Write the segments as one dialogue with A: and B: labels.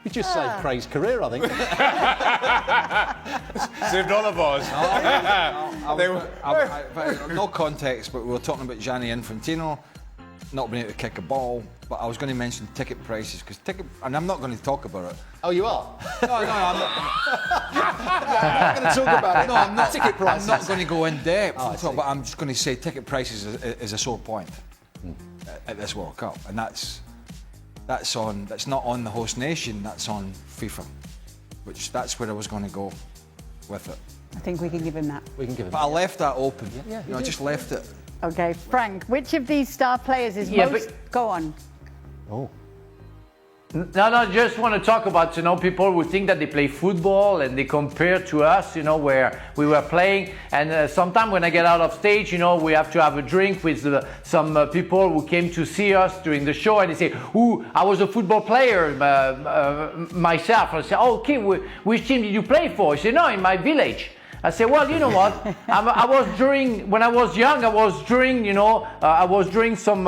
A: You just saved Craig's career, I think.
B: Saved all of us.
C: No context, but we were talking about Gianni Infantino not being able to kick a ball. But I was going to mention ticket prices because and I'm not going to talk about it.
A: Oh, you are?
C: No, I'm not.
A: I'm not going to talk about it.
C: No, I'm not.
A: Ticket prices.
C: I'm not going to go in depth,
A: Oh,
C: but I'm just going to say ticket prices is a sore point at this World Cup, and that's not on the host nation. That's on FIFA, that's where I was going to go with it.
D: I think we can give him that.
A: We can give him
C: But I left that open.
A: Yeah,
C: I just left it.
D: Okay, Frank, which of these star players is most... Go on.
A: Oh.
E: No, just want to talk about, people who think that they play football and they compare to us, where we were playing. And sometimes when I get out of stage, we have to have a drink with some people who came to see us during the show, and they say, "Ooh, I was a football player myself." I say, "Oh, okay, which team did you play for?" He said, "No, in my village." I said, "Well, you know what? When I was young, I was doing some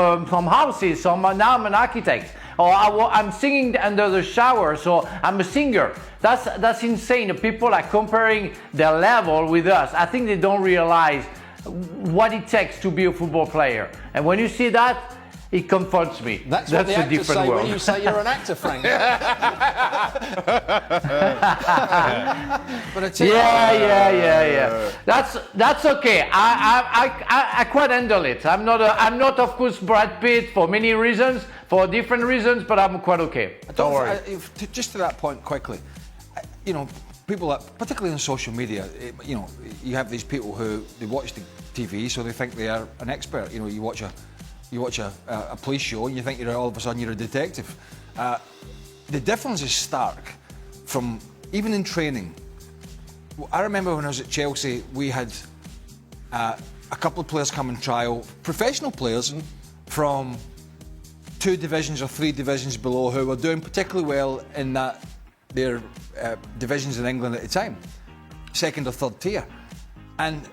E: houses. So now I'm an architect. Or I'm singing under the shower, so I'm a singer." That's insane. People are comparing their level with us. I think they don't realize what it takes to be a football player. And when you see that, it comforts me.
A: That's what the
E: a
A: actors
E: different
A: say
E: world.
A: when you say you're an actor, Frank.
C: But I tell you,
E: Yeah. That's okay. I quite handle it. I'm not of course Brad Pitt for many reasons, for different reasons, but I'm quite okay. Don't worry.
C: Just to that point quickly, people, particularly on social media, you have these people who they watch the TV, so they think they are an expert. You watch a police show and you think all of a sudden you're a detective. The difference is stark from even in training. I remember when I was at Chelsea, we had a couple of players come on trial, professional players from 2 divisions or 3 divisions below who were doing particularly well in their divisions in England at the time, 2nd or 3rd tier. And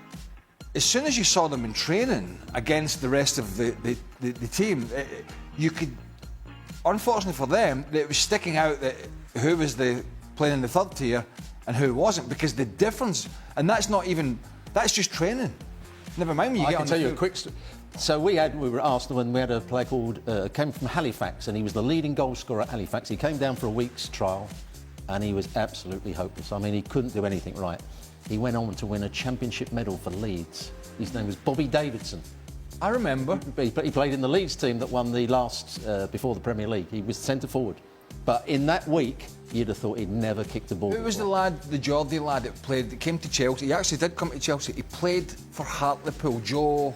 C: as soon as you saw them in training against the rest of the team, you could, unfortunately for them, it was sticking out that who was playing in the 3rd tier and who wasn't, because the difference, and that's just training. Never mind when you
A: I
C: get
A: can
C: on
A: tell
C: the
A: you a
C: field.
A: quick story. So we were at Arsenal and we had a player called, came from Halifax, and he was the leading goal scorer at Halifax. He came down for a week's trial and he was absolutely hopeless. I mean, he couldn't do anything right. He went on to win a championship medal for Leeds. His name was Bobby Davidson.
C: I remember.
A: He played in the Leeds team that won the last, before the Premier League. He was centre forward. But in that week, you'd have thought he'd never kicked a ball.
C: Who was the Geordie lad that came to Chelsea? He actually did come to Chelsea. He played for Hartlepool. Joe,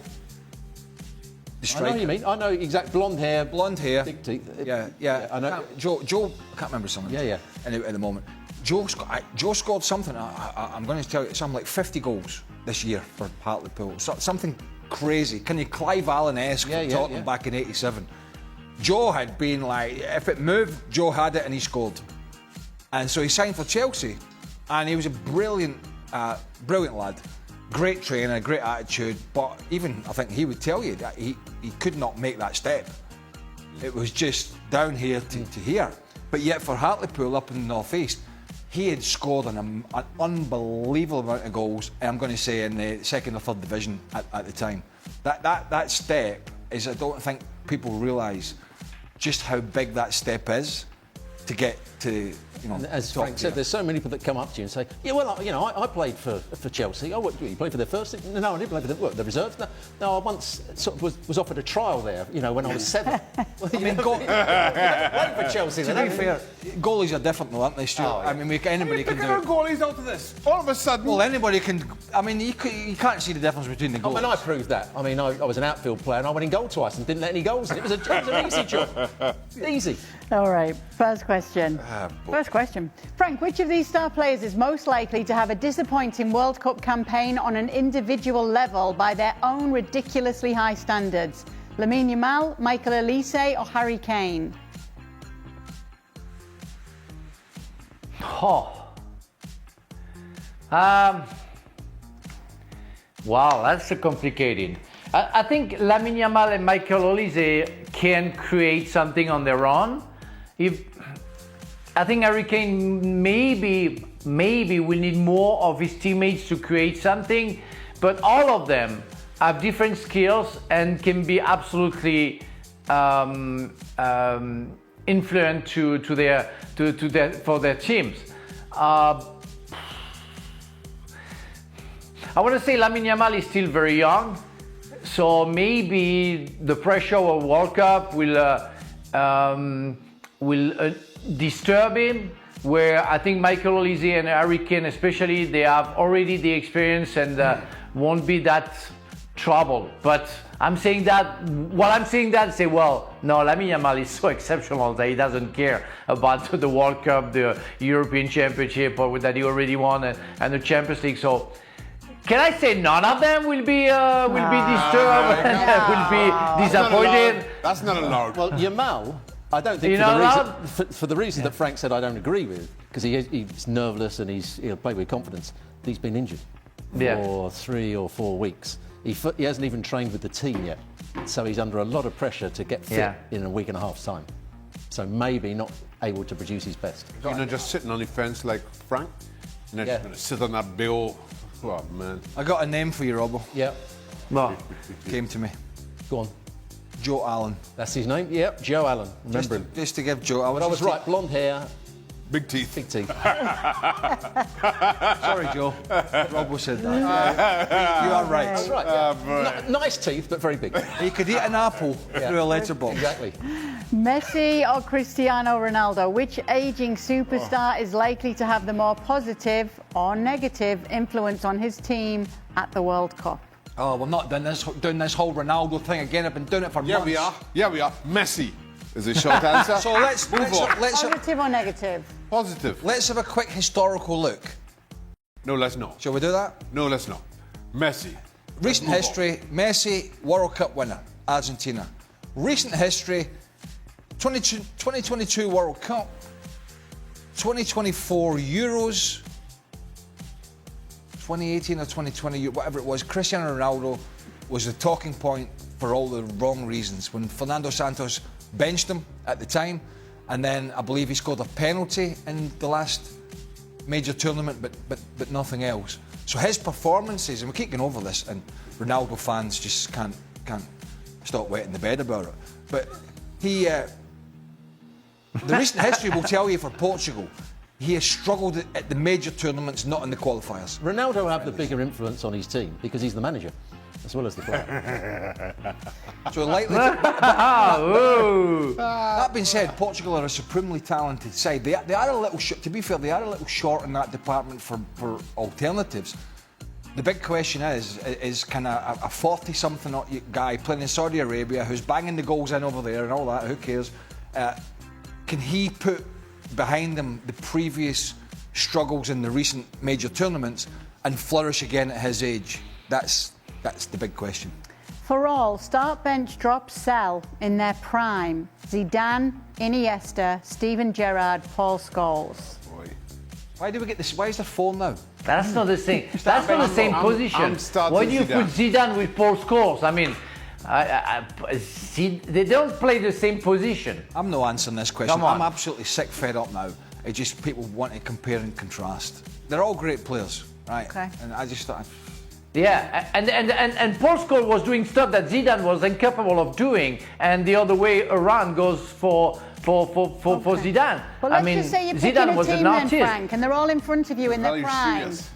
C: the striker.
A: I know what you mean. I know exact blonde hair.
C: Blonde hair.
A: Big teeth.
C: Yeah.
A: I know.
C: Joe, I can't remember something.
A: Yeah.
C: At the moment. Joe scored something, I'm going to tell you, something like 50 goals this year for Hartlepool. Something crazy. Can you Clive Allen-esque from Tottenham back in '87? Joe had been like, if it moved, Joe had it and he scored. And so he signed for Chelsea, and he was a brilliant lad. Great trainer, great attitude, but even, I think he would tell you that he could not make that step. It was just down here to here. But yet for Hartlepool up in the North East, he had scored an unbelievable amount of goals, and I'm going to say in the 2nd or 3rd division at the time. That step is, I don't think people realise just how big that step is to get to,
A: As Frank said, there's so many people that come up to you and say, "Yeah, well, I played for Chelsea." "Oh, what, you played for their first team?" "No, I didn't play for the reserves." No, I once sort of was offered a trial there, when I was 7. Well,
C: I mean,
A: played for Chelsea.
C: To be fair, goalies are different though, aren't they, Stuart?
A: Oh, yeah.
C: I mean, anybody can do
B: Our
C: it.
B: goalies out of this. All of a sudden.
C: Well, anybody can. I mean, you can't see the difference between the goals.
A: I mean, I proved that. I mean, I was an outfield player and I went in goal twice and didn't let any goals in. It was an easy job. Easy.
D: All right, first question. Frank, which of these star players is most likely to have a disappointing World Cup campaign on an individual level by their own ridiculously high standards? LAMIN YAMAAL, Michael Olise or Harry Kane?
E: Wow, that's complicated. I think LAMIN YAMAAL and Michael Olise can create something on their own. I think Harry Kane maybe will need more of his teammates to create something, but all of them have different skills and can be absolutely influent for their teams. I want to say Lamine Yamal is still very young, so maybe the pressure of World Cup will disturb him. Where I think Michael Olise and Harry Kane, especially, they have already the experience and won't be that troubled. But I'm saying that, while I'm saying that, say, well, no, Lamine Yamal is so exceptional that he doesn't care about the World Cup, the European Championship, or that he already won, and the Champions League. So, can I say none of them will be disturbed and will be disappointed?
B: That's not allowed.
A: Well, Yamal, I don't think for the reason that Frank said I don't agree with, because he's nerveless and he'll play with confidence. He's been injured for 3 or 4 weeks. He hasn't even trained with the team yet, so he's under a lot of pressure to get fit in a week and a half's time. So maybe not able to produce his best.
B: You know, just sitting on the fence like Frank, and then just gonna sit on that bill. Oh man!
C: I got a name for you, Robbo.
A: Yeah.
E: Well,
C: Came to me.
A: Go on.
C: Joe Allen.
A: That's his name? Yep, Joe Allen. Remember him.
C: Just to give Joe.
A: But I was right, blonde hair,
B: Big teeth.
A: big teeth.
C: Sorry, Joe. Robbo said that. You are right.
A: That's right. Nice teeth, but very big.
C: He could eat an apple through a letterbox.
A: Exactly.
D: Messi or Cristiano Ronaldo? Which aging superstar is likely to have the more positive or negative influence on his team at the World Cup?
C: Oh, we're not doing this whole Ronaldo thing again. I've been doing it for months.
B: Yeah, we are. Messi is a short answer.
C: So let's
D: Positive or negative?
B: Positive.
C: let's have a quick historical look.
B: No, let's not.
C: Shall we do that?
B: No, let's not. Messi.
C: Recent history, Messi, World Cup winner, Argentina. Recent history, 2022 World Cup, 2024 Euros, 2018 or 2020, whatever it was, Cristiano Ronaldo was the talking point for all the wrong reasons. When Fernando Santos benched him at the time, and then I believe he scored a penalty in the last major tournament, but nothing else. So his performances, and we keep going over this, and Ronaldo fans just can't stop wetting the bed about it. But he, the recent history will tell you for Portugal, he has struggled at the major tournaments, not in the qualifiers.
A: Ronaldo will have the bigger influence on his team because he's the manager as well as the player.
C: So likely to, that being said, Portugal are a supremely talented side. They are a little to be fair, they are a little short in that department for alternatives. The big question is can a 40-something guy playing in Saudi Arabia who's banging the goals in over there and all that, who cares, can he put behind him the previous struggles in the recent major tournaments and flourish again at his age? That's the big question.
D: For all, start, bench, drop, sell in their prime. Zidane, Iniesta, Steven Gerrard, Paul Scholes.
B: Boy.
C: Why do we get this? Why is there 4 now?
E: that's not the same. That's not the same position. Why do you put Zidane with Paul Scholes? I mean, they don't play the same position.
C: I'm not answering this question.
E: Come on.
C: I'm absolutely sick, fed up now. It's just people want to compare and contrast. They're all great players, right?
D: Okay.
C: And I just thought.
E: Yeah, and Paul Scholes was doing stuff that Zidane was incapable of doing, and the other way around goes for Zidane.
D: Well, let's
E: I mean,
D: just say you're picking
E: Zidane
D: a
E: was
D: team
E: an
D: then,
E: artist.
D: Frank, and they're all in front of you in their prime.
B: Serious?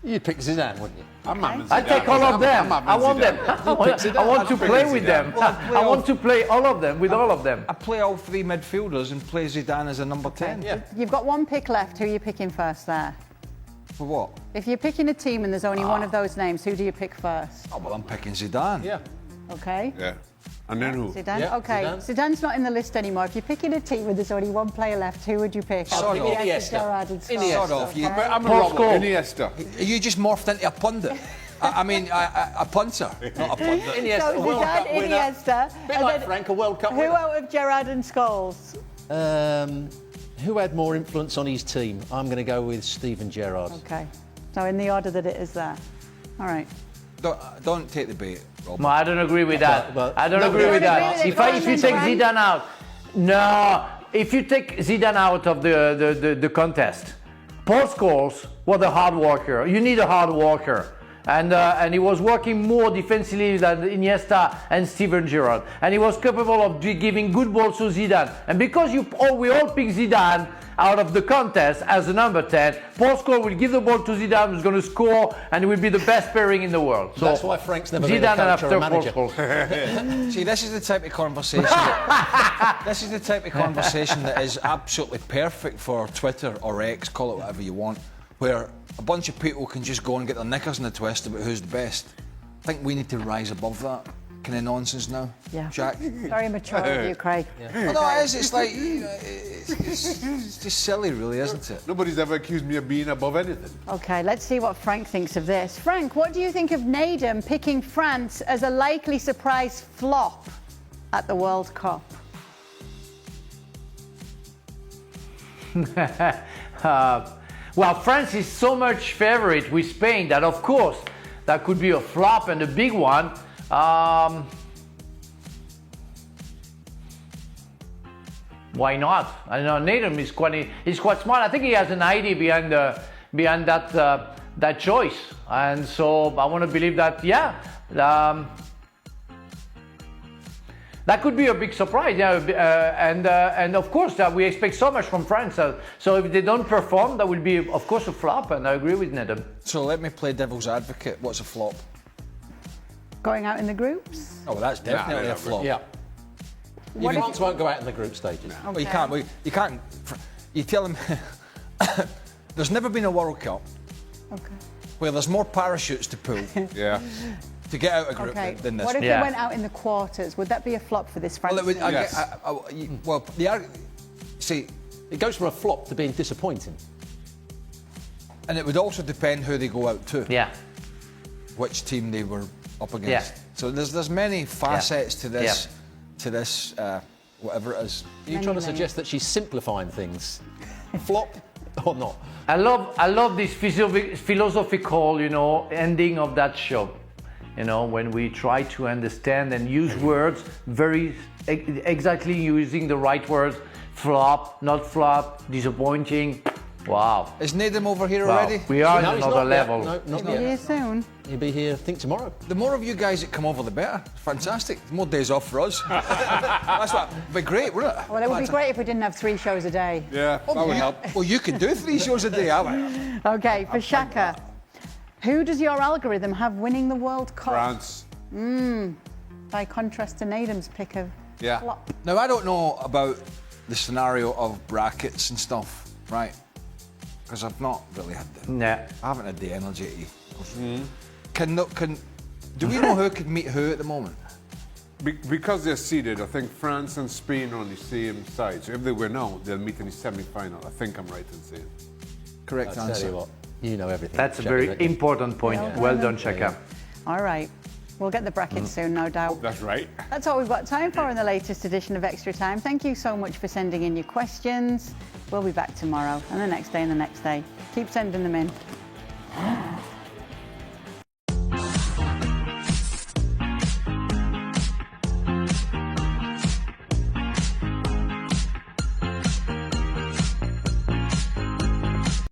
A: You'd pick Zidane, wouldn't you?
B: I'm having
E: I
B: Zidane.
E: take all of them.
B: I'm having
E: I want them.
B: Zidane.
E: I want to
B: I'd
E: play
B: pick
E: with
B: Zidane.
E: them. I want to play all of them with all of them.
C: I play all 3 midfielders and play Zidane as a number 10.
A: Yeah.
D: You've got one pick left. Who are you picking first there?
C: For what?
D: If you're picking a team and there's only one of those names, who do you pick first?
C: Oh, well, I'm picking Zidane.
A: Yeah.
D: Okay.
B: Yeah. And then who?
D: Zidane?
A: Yeah,
D: okay.
A: Zidane.
D: Zidane's not in the list anymore. If you're picking a team where there's only one player left, who would you pick?
C: Sod off.
A: Iniesta.
D: Gerrard and Scholes.
C: Sort of. You,
B: I'm a
E: Paul
B: Robert.
E: Scholes.
B: Iniesta.
C: you just morphed into a pundit. I mean, a punter, not a pundit.
A: Iniesta,
D: So
A: a World Cup
D: Zidane,
A: winner.
D: Iniesta.
A: Bit
D: and
A: like
D: then
A: Frank, a World Cup
D: who
A: winner.
D: out of Gerrard and Scholes?
A: Who had more influence on his team? I'm going to go with Steven Gerrard.
D: Okay. So in the order that it is there. All right.
C: Don't take the bait, Rob.
E: No, I don't agree with that.
A: But
E: I don't
A: no,
E: agree
A: we
E: with
D: don't
E: that.
D: agree with it.
E: If you take
D: Frank.
E: Zidane out, No, if you take Zidane out of the contest, Paul Scholes was a hard worker. You need a hard worker. And he was working more defensively than Iniesta and Steven Gerrard. And he was capable of giving good balls to Zidane. And because we all pick Zidane out of the contest as a number 10, Paul Scholes will give the ball to Zidane, who's going to score, and it will be the best pairing in the world. So
A: that's why Frank's never been a
E: Zidane
A: coach or a
E: after
A: manager.
E: Paul Scholes.
C: See, this is the type of conversation. This is the type of conversation that is absolutely perfect for Twitter or X, call it whatever you want, where a bunch of people can just go and get their knickers in a twist about who's the best. I think we need to rise above that kind of nonsense now.
D: Yeah.
C: Jack.
D: Very mature of you, Craig.
C: Well, no, it is. It's like, you know, it's just silly, really, isn't it?
B: Nobody's ever accused me of being above anything.
D: Okay, let's see what Frank thinks of this. Frank, what do you think of Nadem picking France as a likely surprise flop at the World Cup?
E: Well, France is so much favorite with Spain that, of course, that could be a flop and a big one. Why not? I know Nadem is quite smart. I think he has an idea behind that choice, and so I want to believe that. Yeah. That could be a big surprise, yeah, and of course we expect so much from France. So if they don't perform, that will be, of course, a flop. And I agree with Nadem.
C: So let me play devil's advocate. What's a flop?
D: Going out in the groups?
C: Oh, well, that's definitely a flop.
A: Yeah.
D: What if-
A: France won't go out in the group stages.
C: Well, you can't. You can't. You tell them. There's never been a World Cup
D: Okay.
C: where there's more parachutes to pull
B: Yeah.
C: to get out a group
D: Okay.
C: than this.
D: What if
E: Yeah.
D: they went out in the quarters? Would that be a flop for this France
C: Well, it would,
D: team?
B: Yes.
C: see,
A: It goes from a flop to being disappointing.
C: and it would also depend who they go out to,
E: Yeah.
C: which team they were up against.
E: Yeah.
C: So there's many facets to this,
E: Yeah.
C: whatever it is.
A: Are you trying to suggest that she's simplifying things? Flop or not?
E: I love this philosophical, ending of that show. When we try to understand and use words very exactly using the right words. Flop, not flop, disappointing. Wow.
C: Is Nadem over here
E: Wow.
C: already?
E: We are
A: No,
E: at
A: he's
E: another
A: not yet.
E: level.
A: No, not
D: He'll be
A: yet.
D: here soon.
A: He'll be here, I think, tomorrow.
C: The more of you guys that come over, the better. Fantastic. More days off for us. That's what. It'd be great, wouldn't it?
D: Well, it would be great if we didn't have 3 shows a day.
B: Yeah, that would help.
C: Well, you could do 3 shows a day, haven't you?
D: Okay, for Shaka, who does your algorithm have winning the World Cup?
B: France.
D: By contrast to Nadem's pick of
B: Yeah.
D: flop.
C: Now, I don't know about the scenario of brackets and stuff, right? Because I've not really had
E: Yeah.
C: I haven't had the energy to. Do we know who could meet who at the moment?
B: Because they're seeded, I think France and Spain are on the same side. So if they win out, they'll meet in the semi-final. I think I'm right in saying.
C: Correct
A: I'll tell
C: answer.
A: you what, you know everything.
E: That's a
A: Shaka,
E: very
A: don't you?
E: important point.
D: Yeah.
E: Well done, Shaka.
D: All right. We'll get the brackets soon, no doubt.
B: That's right.
D: That's all we've got time for in the latest edition of Extra Time. Thank you so much for sending in your questions. We'll be back tomorrow and the next day and the next day. Keep sending them in.